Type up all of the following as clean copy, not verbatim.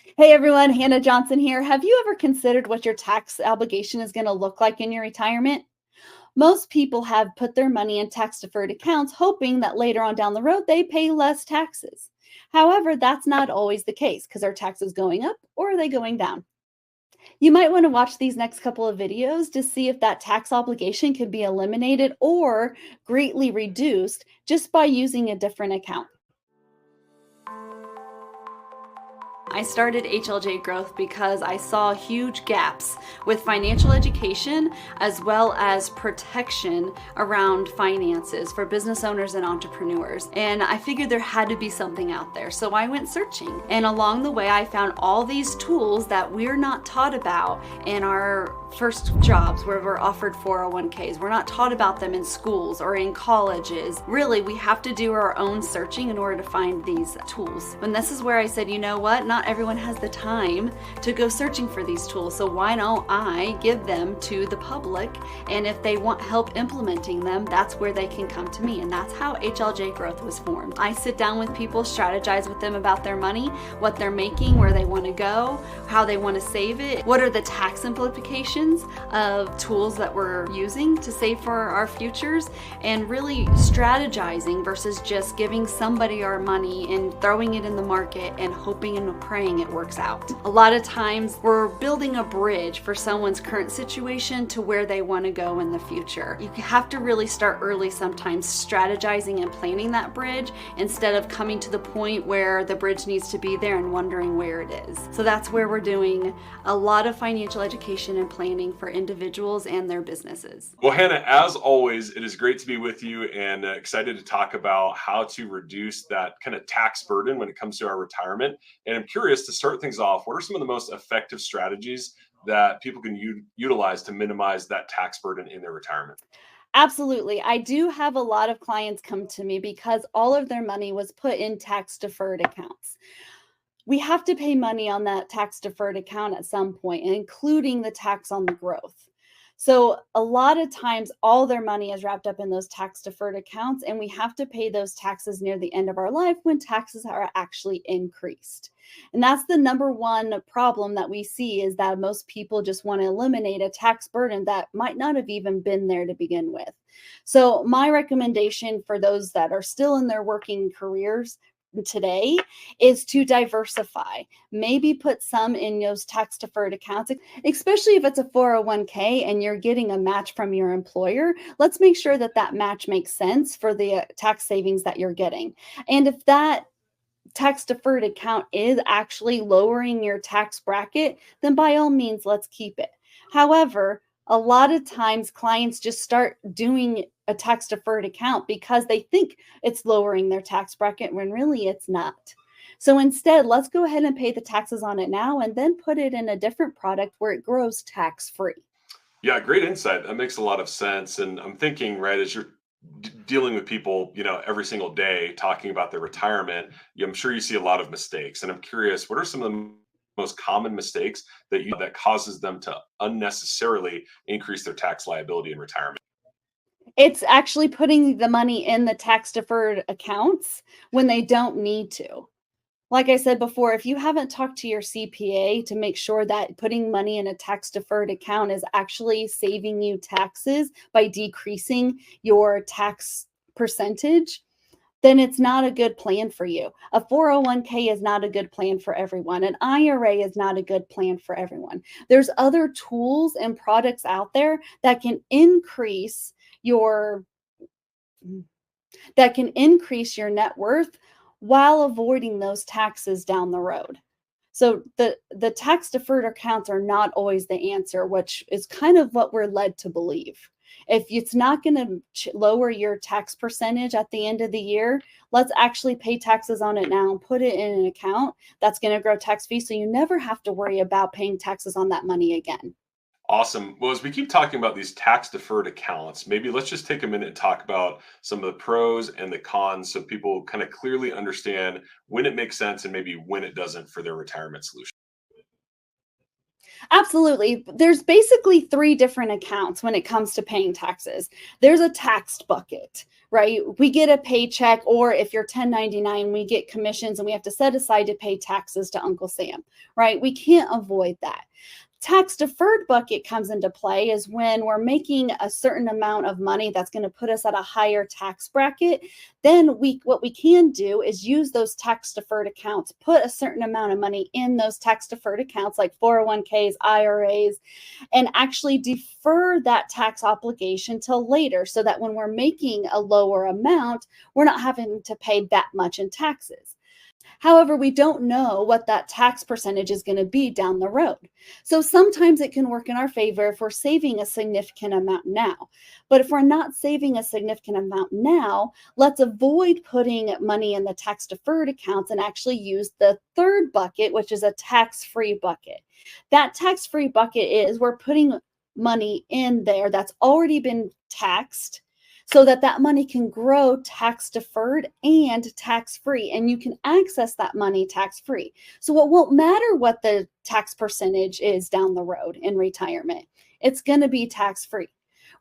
Hey everyone, Hannah Johnson here. Have you ever considered what your tax obligation is going to look like in your retirement? Most people have put their money in tax deferred accounts, hoping that later on down the road they pay less taxes. However, that's not always the case because are taxes going up or are they going down? You might want to watch these next couple of videos to see if that tax obligation can be eliminated or greatly reduced just by using a different account. I started HLJ Growth because I saw huge gaps with financial education as well as protection around finances for business owners and entrepreneurs. And I figured there had to be something out there. So I went searching. And along the way, I found all these tools that we're not taught about in our first jobs where we're offered 401ks. We're not taught about them in schools or in colleges. Really, we have to do our own searching in order to find these tools. And this is where I said, you know what? Not everyone has the time to go searching for these tools. So why don't I give them to the public? And if they want help implementing them, that's where they can come to me. And that's how HLJ Growth was formed. I sit down with people, strategize with them about their money, what they're making, where they want to go, how they want to save it, what are the tax implications of tools that we're using to save for our futures, and really strategizing versus just giving somebody our money and throwing it in the market and hoping and praying it works out. A lot of times we're building a bridge for someone's current situation to where they want to go in the future. You have to really start early sometimes, strategizing and planning that bridge instead of coming to the point where the bridge needs to be there and wondering where it is. So that's where we're doing a lot of financial education and planning for individuals and their businesses. Well, Hannah, as always, it is great to be with you and excited to talk about how to reduce that kind of tax burden when it comes to our retirement. And I'm curious to start things off. What are some of the most effective strategies that people can utilize to minimize that tax burden in their retirement? Absolutely. I do have a lot of clients come to me because all of their money was put in tax deferred accounts. We have to pay money on that tax deferred account at some point, including the tax on the growth. So a lot of times all their money is wrapped up in those tax deferred accounts, and we have to pay those taxes near the end of our life when taxes are actually increased. And that's the number one problem that we see, is that most people just want to eliminate a tax burden that might not have even been there to begin with. So my recommendation for those that are still in their working careers today is to diversify. Maybe put some in those tax deferred accounts, especially if it's a 401k and you're getting a match from your employer. Let's make sure that that match makes sense for the tax savings that you're getting. And if that tax deferred account is actually lowering your tax bracket, then by all means, let's keep it. However, a lot of times clients just start doing a tax deferred account because they think it's lowering their tax bracket when really it's not. So instead, let's go ahead and pay the taxes on it now and then put it in a different product where it grows tax free. Yeah, great insight. That makes a lot of sense. And I'm thinking, right, as you're dealing with people, every single day talking about their retirement, I'm sure you see a lot of mistakes. And I'm curious, what are some of the most common mistakes that causes them to unnecessarily increase their tax liability in retirement? It's actually putting the money in the tax deferred accounts when they don't need to. Like I said before, if you haven't talked to your CPA to make sure that putting money in a tax deferred account is actually saving you taxes by decreasing your tax percentage, then it's not a good plan for you. A 401k is not a good plan for everyone. An IRA is not a good plan for everyone. There's other tools and products out there your that can increase your net worth while avoiding those taxes down the road. So the tax deferred accounts are not always the answer, which is kind of what we're led to believe. If it's not going to lower your tax percentage at the end of the year, let's actually pay taxes on it now and put it in an account that's going to grow tax free, so you never have to worry about paying taxes on that money again. Awesome. Well, as we keep talking about these tax deferred accounts, maybe let's just take a minute and talk about some of the pros and the cons so people kind of clearly understand when it makes sense and maybe when it doesn't for their retirement solution. Absolutely. There's basically three different accounts when it comes to paying taxes. There's a taxed bucket, right? We get a paycheck, or if you're 1099, we get commissions and we have to set aside to pay taxes to Uncle Sam, right? We can't avoid that. Tax deferred bucket comes into play is when we're making a certain amount of money that's going to put us at a higher tax bracket. Then what we can do is use those tax deferred accounts, put a certain amount of money in those tax deferred accounts like 401ks, IRAs, and actually defer that tax obligation till later so that when we're making a lower amount, we're not having to pay that much in taxes. However, we don't know what that tax percentage is going to be down the road. So sometimes it can work in our favor if we're saving a significant amount now. But if we're not saving a significant amount now, let's avoid putting money in the tax deferred accounts and actually use the third bucket, which is a tax-free bucket. That tax-free bucket is we're putting money in there that's already been taxed so that that money can grow tax deferred and tax free, and you can access that money tax free. So it won't matter what the tax percentage is down the road in retirement. It's going to be tax free.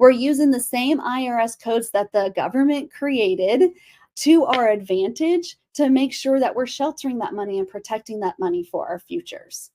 We're using the same IRS codes that the government created to our advantage to make sure that we're sheltering that money and protecting that money for our futures.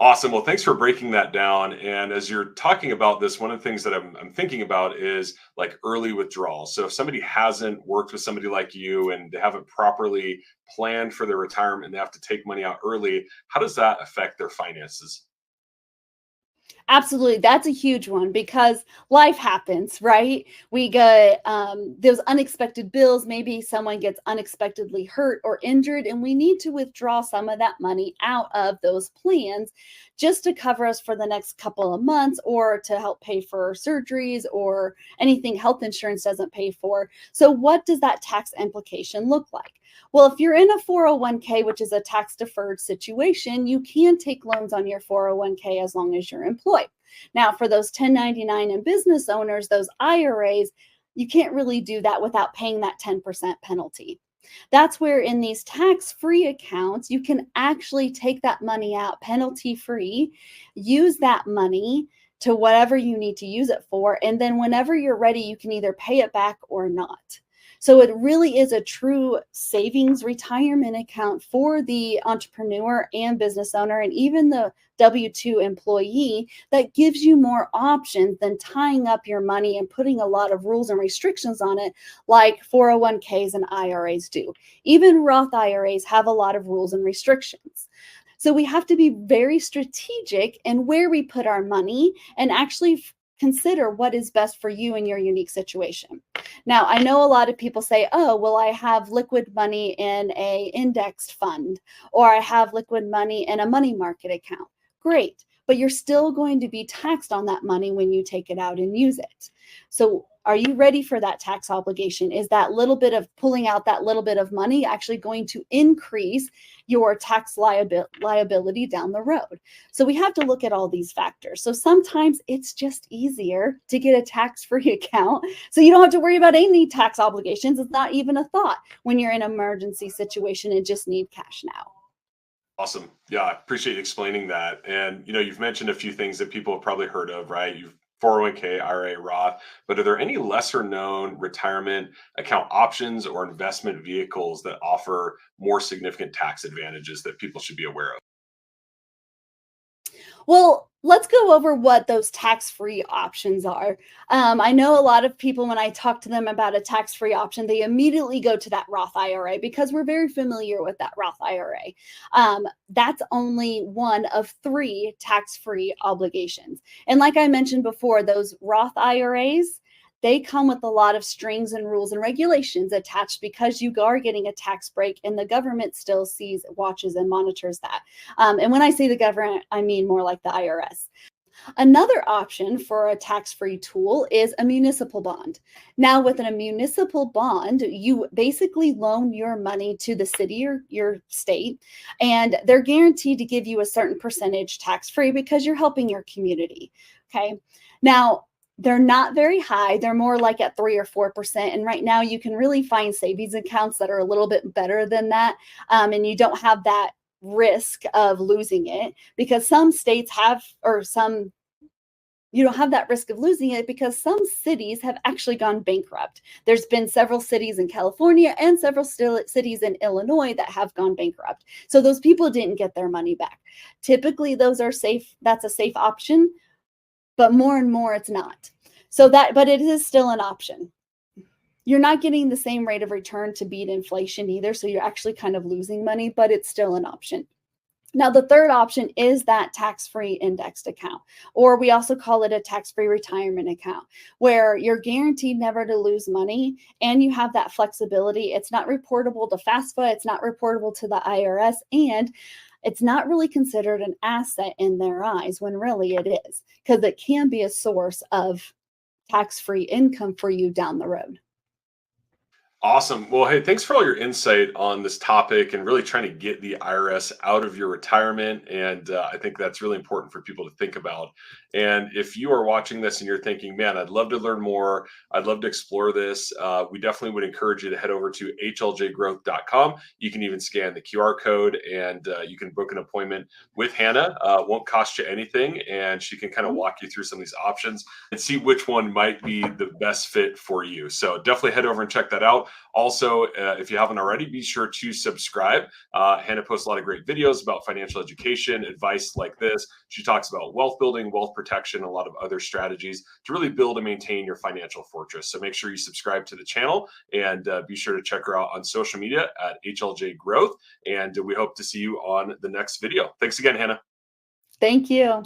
Awesome. Well, thanks for breaking that down. And as you're talking about this, one of the things that I'm thinking about is like early withdrawal. So if somebody hasn't worked with somebody like you and they haven't properly planned for their retirement and they have to take money out early, how does that affect their finances? Absolutely. That's a huge one because life happens, right? We get those unexpected bills. Maybe someone gets unexpectedly hurt or injured, and we need to withdraw some of that money out of those plans just to cover us for the next couple of months or to help pay for surgeries or anything health insurance doesn't pay for. So, what does that tax implication look like? Well, if you're in a 401k, which is a tax deferred situation, you can take loans on your 401k as long as you're employed. Now, for those 1099 and business owners, those IRAs, you can't really do that without paying that 10% penalty. That's where in these tax-free accounts, you can actually take that money out penalty-free, use that money to whatever you need to use it for, and then whenever you're ready, you can either pay it back or not. So it really is a true savings retirement account for the entrepreneur and business owner and even the W-2 employee that gives you more options than tying up your money and putting a lot of rules and restrictions on it like 401ks and IRAs do. Even Roth IRAs have a lot of rules and restrictions. So we have to be very strategic in where we put our money and actually consider what is best for you in your unique situation. Now, I know a lot of people say, oh, well, I have liquid money in a indexed fund, or I have liquid money in a money market account. Great, but you're still going to be taxed on that money when you take it out and use it. So are you ready for that tax obligation? Is that little bit of pulling out that little bit of money actually going to increase your tax liability down the road? So we have to look at all these factors. So sometimes it's just easier to get a tax-free account so you don't have to worry about any tax obligations. It's not even a thought when you're in an emergency situation and just need cash now. Awesome. Yeah, I appreciate you explaining that. And you've mentioned a few things that people have probably heard of, right? You've 401k, IRA, Roth, but are there any lesser known retirement account options or investment vehicles that offer more significant tax advantages that people should be aware of? Well, let's go over what those tax-free options are. I know a lot of people, when I talk to them about a tax-free option, they immediately go to that Roth IRA because we're very familiar with that Roth IRA. That's only one of three tax-free obligations. And like I mentioned before, those Roth IRAs, they come with a lot of strings and rules and regulations attached because you are getting a tax break and the government still sees, watches, and monitors that. And when I say the government, I mean more like the IRS. Another option for a tax-free tool is a municipal bond. Now, with a municipal bond, you basically loan your money to the city or your state, and they're guaranteed to give you a certain percentage tax-free because you're helping your community. Okay. Now, they're not very high. They're more like at 3 or 4%. And right now you can really find savings accounts that are a little bit better than that. And you don't have that risk of losing it, because some states have, or some, you don't have that risk of losing it because some cities have actually gone bankrupt. There's been several cities in California and several cities in Illinois that have gone bankrupt. So those people didn't get their money back. Typically, those are safe. That's a safe option, but more and more it's not. But it is still an option. You're not getting the same rate of return to beat inflation either. So you're actually kind of losing money, but it's still an option. Now, the third option is that tax-free indexed account, or we also call it a tax-free retirement account, where you're guaranteed never to lose money and you have that flexibility. It's not reportable to FAFSA, it's not reportable to the IRS, and it's not really considered an asset in their eyes when really it is, because it can be a source of tax-free income for you down the road. Awesome. Well, hey, thanks for all your insight on this topic and really trying to get the IRS out of your retirement. And I think that's really important for people to think about. And if you are watching this and you're thinking, man, I'd love to learn more, I'd love to explore this, we definitely would encourage you to head over to hljgrowth.com. You can even scan the QR code and you can book an appointment with Hannah. Won't cost you anything. And she can kind of walk you through some of these options and see which one might be the best fit for you. So definitely head over and check that out. Also, if you haven't already, be sure to subscribe. Hannah posts a lot of great videos about financial education, advice like this. She talks about wealth building, wealth protection, a lot of other strategies to really build and maintain your financial fortress. So make sure you subscribe to the channel and be sure to check her out on social media at HLJ Growth. And we hope to see you on the next video. Thanks again, Hannah. Thank you.